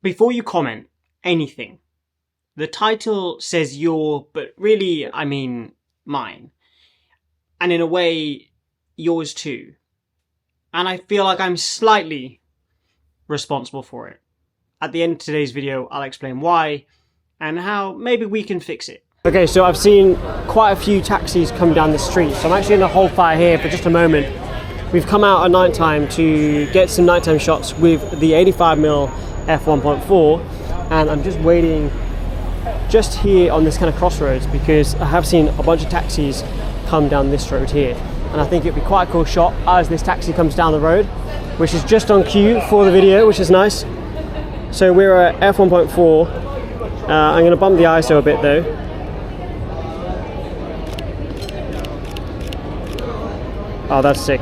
Before you comment anything, the title says your, but really I mean mine. And in a way, yours too. And I feel like I'm slightly responsible for it. At the end of today's video, I'll explain why and how maybe we can fix it. Okay, so I've seen quite a few taxis come down the street, so I'm actually going to hold fire here for just a moment. We've come out at night time to get some nighttime shots with the 85mm f1.4, and I'm just waiting just here on this kind of crossroads because I have seen a bunch of taxis come down this road here, and I think it'd be quite a cool shot as this taxi comes down the road, which is just on cue for the video, which is nice. So we're at f1.4. I'm going to bump the ISO a bit though. Oh, that's sick.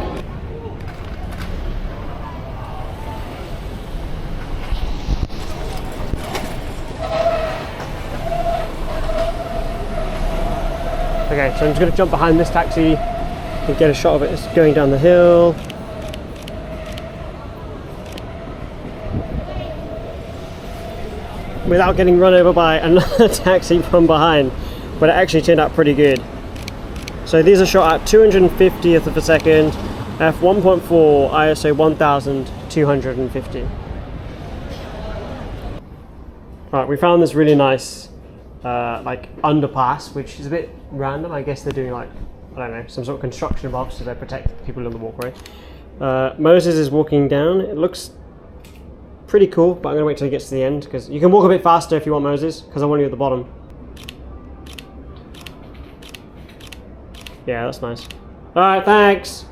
Okay, so I'm just going to jump behind this taxi and get a shot of it. It's going down the hill. Without getting run over by another taxi from behind, but it actually turned out pretty good. So these are shot at 250th of a second, f1.4, ISO 1250. Right, we found this really nice like underpass, which is a bit random. I guess they're doing like, I don't know, some sort of construction above so they protect people on the walkway. Moses is walking down. It looks pretty cool, but I'm gonna wait till he gets to the end because you can walk a bit faster if you want, Moses, because I want you at the bottom. Yeah, that's nice. Alright, thanks!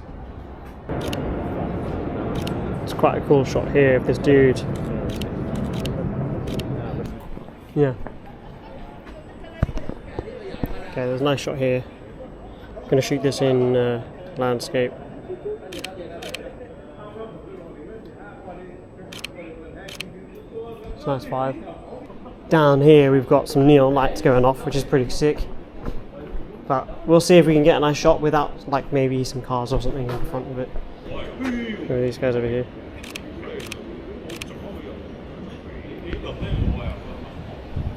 It's quite a cool shot here of this dude. Yeah. Okay, there's a nice shot here. I'm gonna shoot this in landscape. It's a nice vibe. Down here we've got some neon lights going off, which is pretty sick. But we'll see if we can get a nice shot without, like, maybe some cars or something in front of it. Look at these guys over here.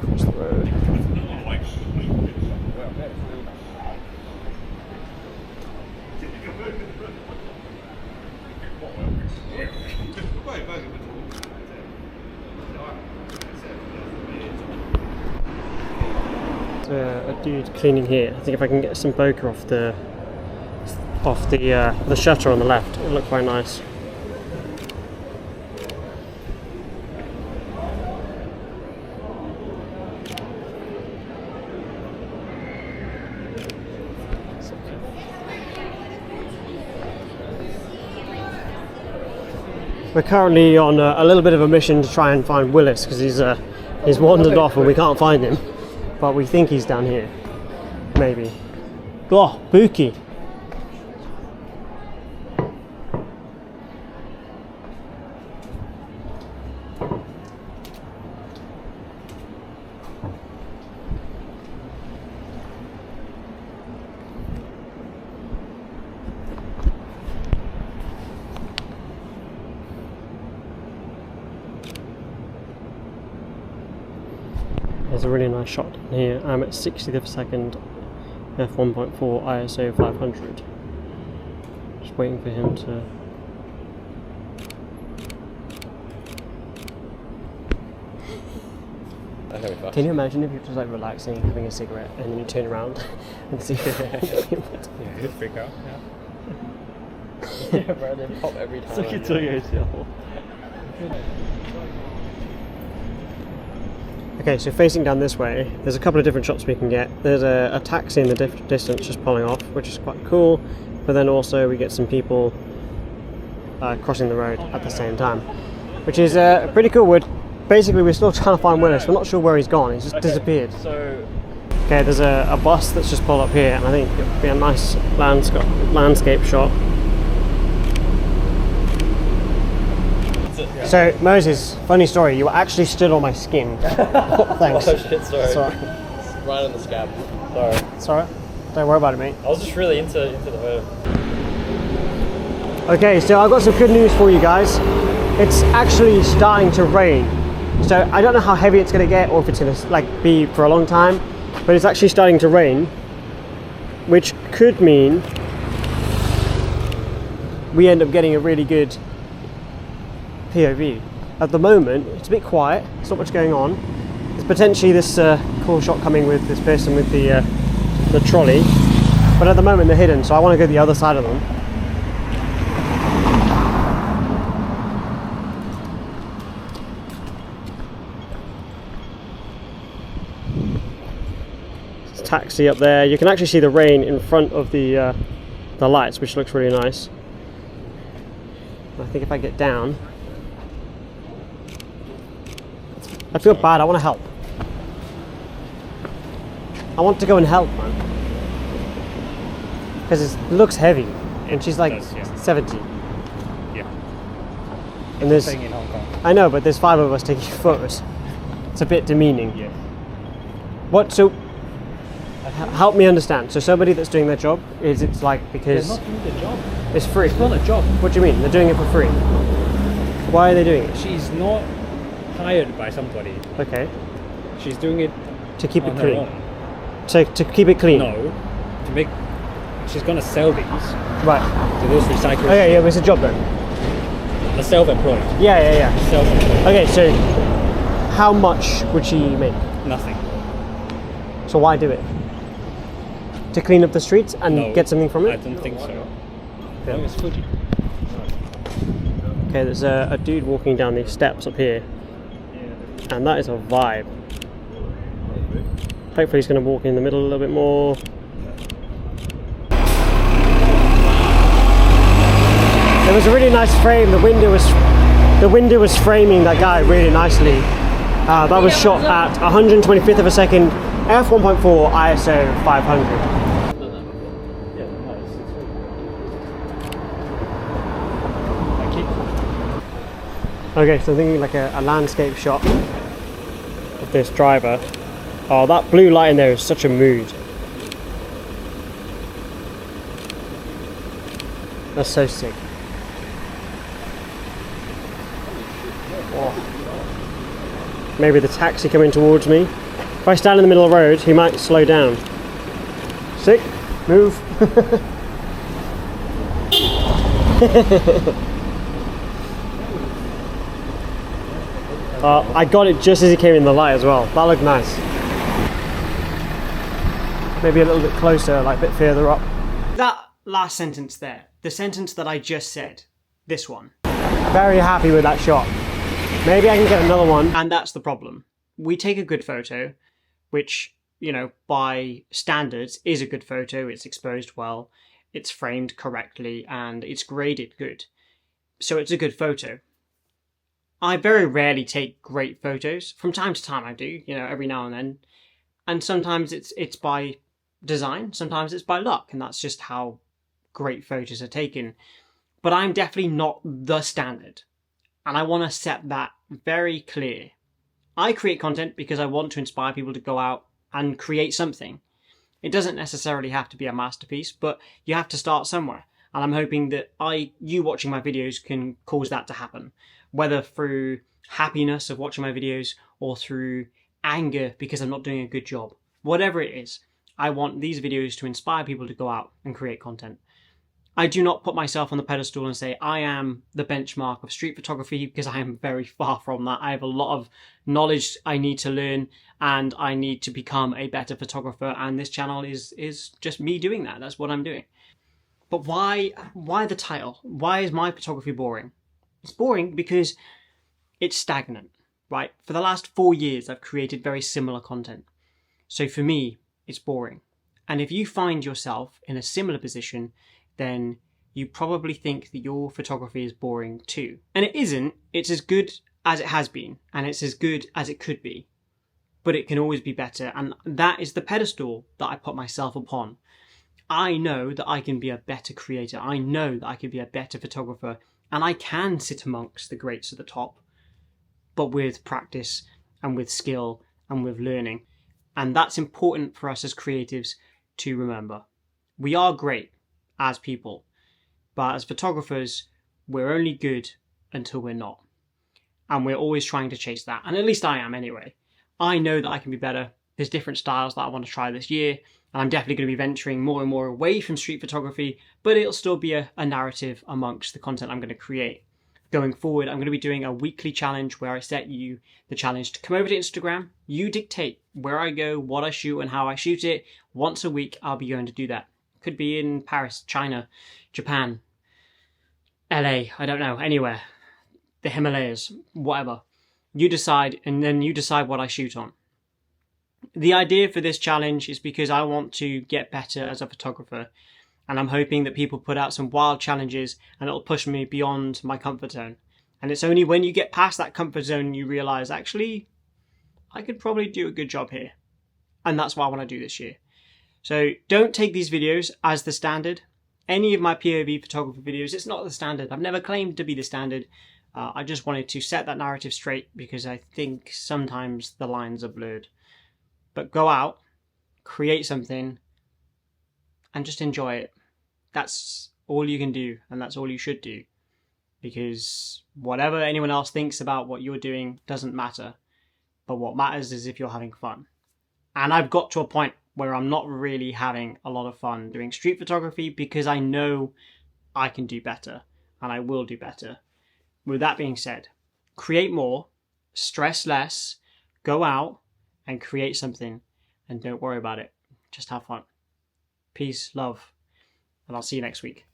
Across the road. A dude cleaning here. I think if I can get some bokeh off the shutter on the left, it'll look quite nice. We're currently on a little bit of a mission to try and find Willis because he's wandered off and we can't find him. But we think he's down here. Maybe. Oh, Buki. There's a really nice shot down here. I'm at 60th of a second, f1.4, ISO 500. Just waiting for him to... Can you imagine if you're just like relaxing, having a cigarette, and then you turn around and see Yeah, good freak out. Yeah, bro, they pop every time. It's like it's Okay, so facing down this way, there's a couple of different shots we can get. There's a taxi in the distance just pulling off, which is quite cool, but then also we get some people crossing the road at the same time, which is pretty cool. Basically, we're still trying to find Willis. We're not sure where he's gone. He's just disappeared. So, okay, there's a bus that's just pulled up here, and I think it'll be a nice landscape shot. So, Moses, funny story, you actually stood on my skin. Thanks. Oh shit, sorry. It's alright. Right on the scab. Sorry. It's alright. Don't worry about it, mate. I was just really into the herd. Okay, so I've got some good news for you guys. It's actually starting to rain. So I don't know how heavy it's going to get or if it's going to like be for a long time, but it's actually starting to rain, which could mean we end up getting a really good POV. At the moment, it's a bit quiet, there's not much going on. There's potentially this cool shot coming with this person with the trolley, but at the moment they're hidden, so I want to go the other side of them. There's a taxi up there. You can actually see the rain in front of the lights, which looks really nice. I think if I get down, I feel bad, I want to help. I want to go and help, man. Because it looks heavy, and she's like 70. Yeah. And there's, Staying in Hong Kong. I know, but there's 5 of us taking photos. It's a bit demeaning. Yeah. What, so, help me understand. So somebody that's doing their job, is it's like because... They're not doing the job. It's free. It's not a job. What do you mean? They're doing it for free? Why are they doing it? She's not hired by somebody. Okay. She's doing it To keep on it her clean. own. To keep it clean? No. To make... She's gonna sell these Right. to those recyclers. Okay, yeah, but it's a job then. The self-employed. Yeah. Self-employed. Okay, so how much would she make? Nothing. So why do it? To clean up the streets and No, get something from I it? don't think so. Yeah. No, it's Fuji. Okay, there's a dude walking down these steps up here, and that is a vibe. Hopefully he's going to walk in the middle a little bit more. There was a really nice frame. The window was framing that guy really nicely. That was shot at 125th of a second, f1.4 ISO 500. Okay, so I'm thinking like a landscape shot of this driver. Oh, that blue light in there is such a mood. That's so sick. Oh. Maybe the taxi coming towards me. If I stand in the middle of the road, he might slow down. Sick. Move. I got it just as he came in the light as well. That looked nice. Maybe a little bit closer, like a bit further up. That last sentence there, the sentence that I just said, this one. Very happy with that shot. Maybe I can get another one. And that's the problem. We take a good photo, which, you know, by standards is a good photo. It's exposed well, it's framed correctly, and it's graded good. So it's a good photo. I very rarely take great photos. From time to time I do, you know, every now and then. And sometimes it's by design, sometimes it's by luck, and that's just how great photos are taken. But I'm definitely not the standard. And I want to set that very clear. I create content because I want to inspire people to go out and create something. It doesn't necessarily have to be a masterpiece, but you have to start somewhere. And I'm hoping that you watching my videos can cause that to happen. Whether through happiness of watching my videos or through anger because I'm not doing a good job. Whatever it is, I want these videos to inspire people to go out and create content. I do not put myself on the pedestal and say I am the benchmark of street photography, because I am very far from that. I have a lot of knowledge I need to learn, and I need to become a better photographer, and this channel is just me doing that. That's what I'm doing. But why the title? Why is my photography boring? It's boring because it's stagnant, right? For the last 4 years, I've created very similar content. So for me, it's boring. And if you find yourself in a similar position, then you probably think that your photography is boring too. And it isn't. It's as good as it has been, and it's as good as it could be. But it can always be better, and that is the pedestal that I put myself upon. I know that I can be a better creator. I know that I can be a better photographer, and I can sit amongst the greats at the top, but with practice and with skill and with learning. And that's important for us as creatives to remember. We are great as people, but as photographers, we're only good until we're not. And we're always trying to chase that. And at least I am anyway. I know that I can be better. There's different styles that I want to try this year. And I'm definitely going to be venturing more and more away from street photography, but it'll still be a narrative amongst the content I'm going to create. Going forward, I'm going to be doing a weekly challenge where I set you the challenge to come over to Instagram. You dictate where I go, what I shoot, and how I shoot it. Once a week, I'll be going to do that. Could be in Paris, China, Japan, LA, I don't know, anywhere. The Himalayas, whatever. You decide, and then you decide what I shoot on. The idea for this challenge is because I want to get better as a photographer. And I'm hoping that people put out some wild challenges and it'll push me beyond my comfort zone. And it's only when you get past that comfort zone you realize, actually, I could probably do a good job here. And that's what I want to do this year. So don't take these videos as the standard. Any of my POV photography videos, it's not the standard. I've never claimed to be the standard. I just wanted to set that narrative straight because I think sometimes the lines are blurred. But go out, create something, and just enjoy it. That's all you can do, and that's all you should do. Because whatever anyone else thinks about what you're doing doesn't matter. But what matters is if you're having fun. And I've got to a point where I'm not really having a lot of fun doing street photography because I know I can do better, and I will do better. With that being said, create more, stress less, go out and create something, and don't worry about it. Just have fun. Peace, love, and I'll see you next week.